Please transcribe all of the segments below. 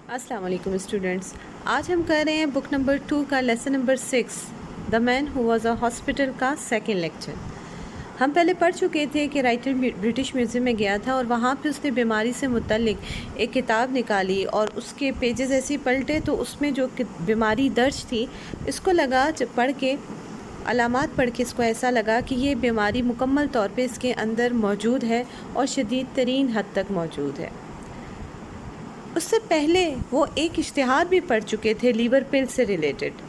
السلام علیکم اسٹوڈنٹس، آج ہم کر رہے ہیں بک نمبر 2 کا lesson number 6 the man who was a hospital کا سیکنڈ لیکچر۔ ہم پہلے پڑھ چکے تھے کہ رائٹر برٹش میوزیم میں گیا تھا اور وہاں پہ اس نے بیماری سے متعلق ایک کتاب نکالی اور اس کے پیجز ایسے پلٹے تو اس میں جو بیماری درج تھی اس کو لگا جب پڑھ کے علامات پڑھ کے اس کو ایسا لگا کہ یہ بیماری مکمل طور پہ اس کے اندر موجود ہے اور شدید ترین حد تک موجود ہے۔ اس سے پہلے وہ ایک اشتہار بھی پڑھ چکے تھے لیور پل سے ریلیٹڈ،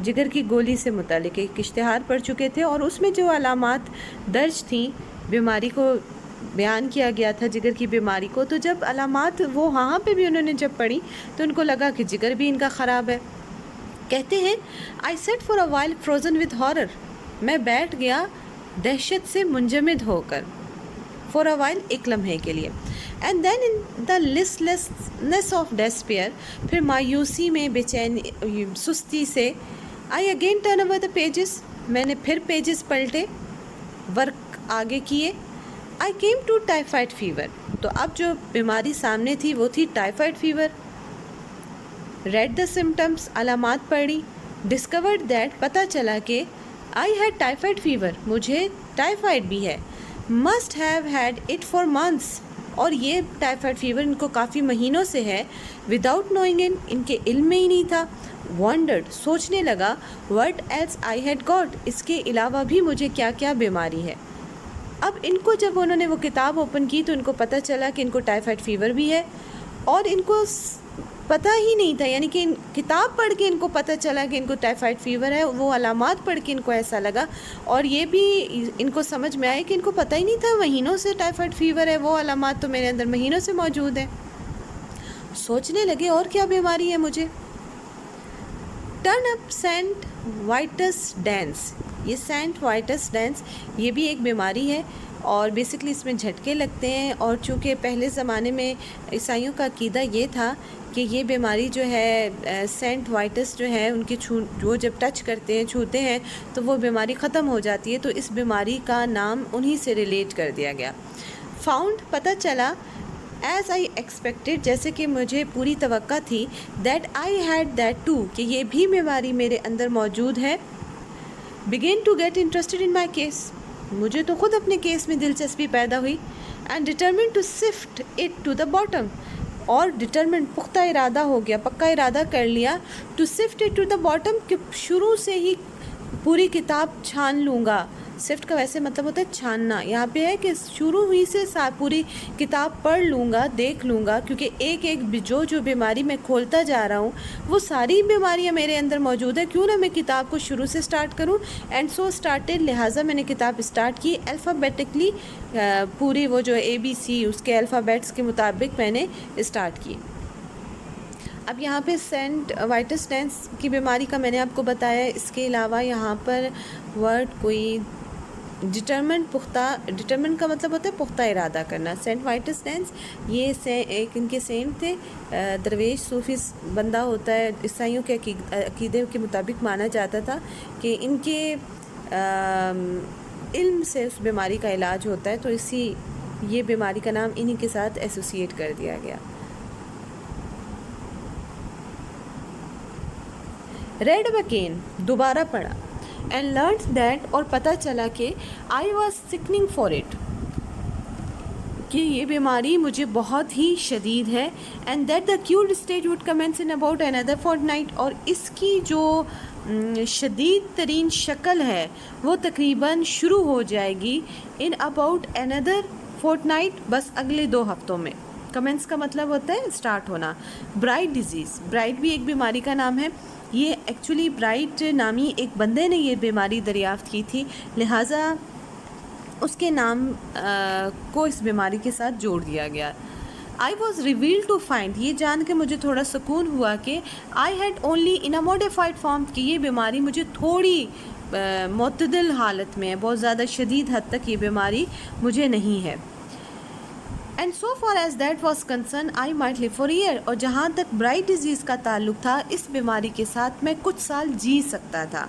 جگر کی گولی سے متعلق ایک اشتہار پڑھ چکے تھے اور اس میں جو علامات درج تھیں بیماری کو بیان کیا گیا تھا جگر کی بیماری کو، تو جب علامات وہ وہاں پہ بھی انہوں نے جب پڑھی تو ان کو لگا کہ جگر بھی ان کا خراب ہے۔ کہتے ہیں I sat for a while frozen with horror، میں بیٹھ گیا دہشت سے منجمد ہو کر، for a while ایک لمحے کے لیے، and then in the listlessness of despair، پھر مایوسی میں بے سستی سے I again turn over the pages، میں نے پھر پیجز پلٹے، ورک آگے کیے، I came to typhoid fever، تو اب جو بیماری سامنے تھی وہ تھی typhoid fever. read the symptoms، علامات پڑھی، discovered that، پتہ چلا کہ I had typhoid fever، مجھے ٹائیفائڈ بھی ہے، must have had it for months، اور یہ ٹائیفائڈ فیور ان کو کافی مہینوں سے ہے، without knowing it، ان کے علم میں ہی نہیں تھا، wondered، سوچنے لگا، what else I had got، اس کے علاوہ بھی مجھے کیا کیا بیماری ہے۔ اب ان کو جب انہوں نے وہ کتاب اوپن کی تو ان کو پتہ چلا کہ ان کو ٹائیفائڈ فیور بھی ہے اور ان کو پتہ ہی نہیں تھا، یعنی کہ کتاب پڑھ کے ان کو پتہ چلا کہ ان کو ٹائیفائڈ فیور ہے، وہ علامات پڑھ کے ان کو ایسا لگا اور یہ بھی ان کو سمجھ میں آئے کہ ان کو پتہ ہی نہیں تھا مہینوں سے ٹائیفائڈ فیور ہے، وہ علامات تو میرے اندر مہینوں سے موجود ہے۔ سوچنے لگے اور کیا بیماری ہے مجھے۔ ٹرن اپ سینٹ وائٹس ڈینس، یہ سینٹ وائٹس ڈینس یہ بھی ایک بیماری ہے اور بیسکلی اس میں جھٹکے لگتے ہیں، اور چونکہ پہلے زمانے میں عیسائیوں کا عقیدہ یہ تھا کہ یہ بیماری جو ہے سینٹ وائٹس جو ہے ان کی وہ جب ٹچ کرتے ہیں چھوتے ہیں تو وہ بیماری ختم ہو جاتی ہے، تو اس بیماری کا نام انہی سے ریلیٹ کر دیا گیا۔ فاؤنڈ، پتہ چلا، ایز آئی ایکسپیکٹڈ، جیسے کہ مجھے پوری توقع تھی، that I had that too, کہ یہ بھی بیماری میرے اندر موجود ہے۔ Begin to get interested in my case, مجھے تو خود اپنے کیس میں دلچسپی پیدا ہوئی، and determined to sift it to the bottom, اور ڈٹرمنٹ پختہ ارادہ ہو گیا، پکا ارادہ کر لیا، to sift it to the bottom, کہ شروع سے ہی پوری کتاب چھان لوں گا۔ سفٹ کا ویسے مطلب ہوتا ہے چھاننا، یہاں پہ ہے کہ شروع ہی سے پوری کتاب پڑھ لوں گا، دیکھ لوں گا، کیونکہ ایک ایک جو بیماری میں کھولتا جا رہا ہوں وہ ساری بیماریاں میرے اندر موجود ہے، کیوں نہ میں کتاب کو شروع سے سٹارٹ کروں۔ اینڈ سو اسٹارٹیڈ، لہٰذا میں نے کتاب اسٹارٹ کی الفابیٹکلی، پوری وہ جو ABC اس کے الفابیٹس کے مطابق میں نے اسٹارٹ کی۔ اب یہاں پہ سینٹ وائٹس ڈینس کی بیماری کا میں نے آپ کو بتایا، اس کے علاوہ یہاں پر ورڈ کوئی ڈٹرمنٹ کا مطلب ہوتا ہے پختہ ارادہ کرنا۔ سینٹ وائٹس ڈینس یہ ایک ان کے سینٹ تھے، درویش صوفی بندہ ہوتا ہے، عیسائیوں کے عقیدے کے مطابق مانا جاتا تھا کہ ان کے علم سے اس بیماری کا علاج ہوتا ہے، تو یہ بیماری کا نام انہی کے ساتھ ایسوسیٹ کر دیا گیا۔ ریڈ اگین، دوبارہ پڑھا، اینڈ لرنڈ دیٹ، اور پتہ چلا کہ آئی واز سکننگ فار اٹ، کہ یہ بیماری مجھے بہت ہی شدید ہے، and that the cured stage would commence in about another fortnight، اور اس کی جو شدید ترین شکل ہے وہ تقریباً شروع ہو جائے گی ان اباؤٹ another fortnight، بس اگلے 2 ہفتوں میں۔ کمنس کا مطلب ہوتا ہے اسٹارٹ ہونا۔ برائٹ ڈیزیز، برائٹ بھی ایک بیماری کا نام ہے، یہ ایکچولی برائٹ نامی ایک بندے نے یہ بیماری دریافت کی تھی، لہٰذا اس کے نام کو اس بیماری کے ساتھ جوڑ دیا گیا۔ I was relieved to find, یہ جان کے مجھے تھوڑا سکون ہوا کہ I had only in a modified form, کہ یہ بیماری مجھے تھوڑی معتدل حالت میں ہے، بہت زیادہ شدید حد تک یہ بیماری مجھے نہیں ہے۔ And so far as that was concern I might live for year, اور جہاں تک برائٹ ڈیزیز کا تعلق تھا اس بیماری کے ساتھ میں کچھ سال جی سکتا تھا۔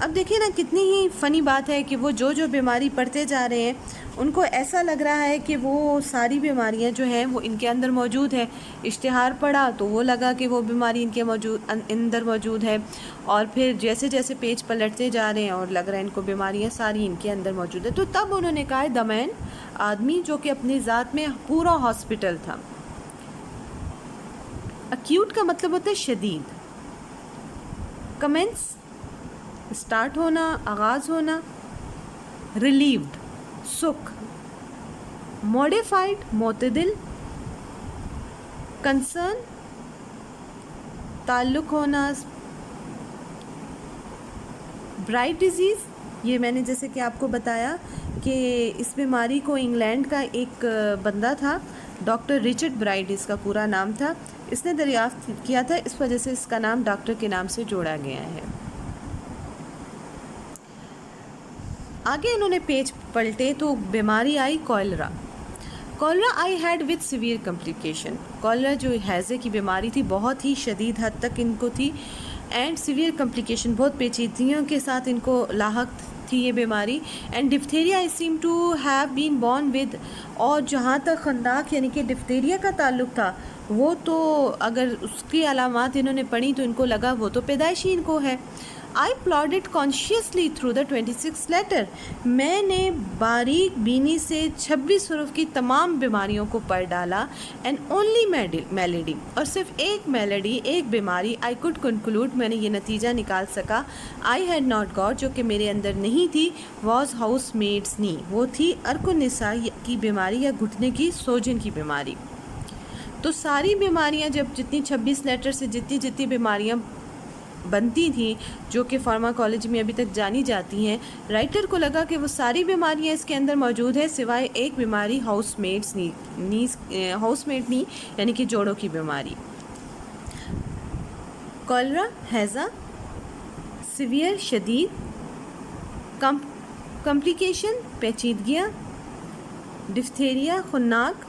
اب دیکھیں نا کتنی ہی فنی بات ہے کہ وہ جو بیماری پڑھتے جا رہے ہیں ان کو ایسا لگ رہا ہے کہ وہ ساری بیماریاں جو ہیں وہ ان کے اندر موجود ہے. اشتہار پڑھا تو وہ لگا کہ وہ بیماری ان کے اندر موجود ہے، اور پھر جیسے جیسے پیج پلٹتے جا رہے ہیں اور لگ رہا ہے ان کو بیماریاں ساری ان کے اندر موجود ہے. تو تب انہوں نے کہا دا مین، آدمی جو کہ اپنی ذات میں پورا ہاسپٹل تھا. اکیوٹ کا مطلب ہوتا ہے شدید. کمنس اسٹارٹ ہونا، آغاز ہونا. ریلیوڈ سکھ. موڈیفائڈ معتدل. کنسرن تعلق ہونا. برائٹ ڈیزیز، یہ میں نے جیسے کہ آپ کو بتایا کہ اس بیماری کو انگلینڈ کا ایک بندہ تھا، ڈاکٹر رچرڈ برائٹ اس کا پورا نام تھا، اس نے دریافت کیا تھا، اس وجہ سے اس کا نام ڈاکٹر کے نام سے جوڑا گیا ہے. آگے انہوں نے پیج پلٹے تو بیماری آئی cholera. Cholera I had with severe complication. Cholera جو ہیضے کی بیماری تھی بہت ہی شدید حد تک ان کو تھی، اینڈ سیویئر کمپلیکیشن بہت پیچیدگیوں کے ساتھ ان کو لاحق تھی یہ بیماری. And diphtheria I seem to have been born with. اور جہاں تک خنداق یعنی کہ ڈفتیریا کا تعلق تھا وہ تو اگر اس کی علامات انہوں نے پڑھی تو ان کو لگا وہ تو پیدائشی ان کو ہے. I plodded consciously through the 26 letter. میں نے باریک بینی سے 26 حروف کی تمام بیماریوں کو پڑھ ڈالا. And only malady، اور صرف ایک میلڈی، ایک بیماری I could conclude، میں نے یہ نتیجہ نکال سکا I had not got، جو کہ میرے اندر نہیں تھی، was housemaid's knee، وہ تھی ارک النساء کی بیماری یا گھٹنے کی سوجن کی بیماری. تو ساری بیماریاں جب جتنی 26 لیٹر سے جتنی بیماریاں بنتی تھیں جو کہ فارماکالوجی میں ابھی تک جانی جاتی ہیں، رائٹر کو لگا کہ وہ ساری بیماریاں اس کے اندر موجود ہیں سوائے ایک بیماری ہاؤس میڈ نی یعنی کہ جوڑوں کی بیماری. کولرا ہیضہ، سیویئر شدید، کمپلیکیشن پیچیدگیاں، ڈفتیریا خناق،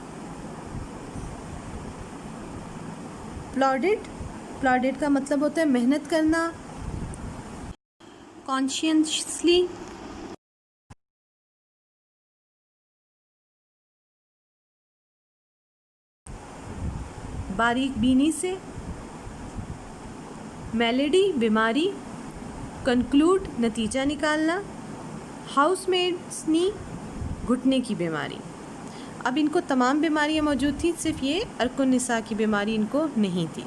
پلاڈڈ کا مطلب ہوتا ہے محنت کرنا، کانشینسلی، باریک بینی سے، میلڈی بیماری، کنکلوڈ نتیجہ نکالنا، ہاؤس میڈس نی گھٹنے کی بیماری. اب ان کو تمام بیماریاں موجود تھیں، صرف یہ ارک النساء کی بیماری ان کو نہیں تھی.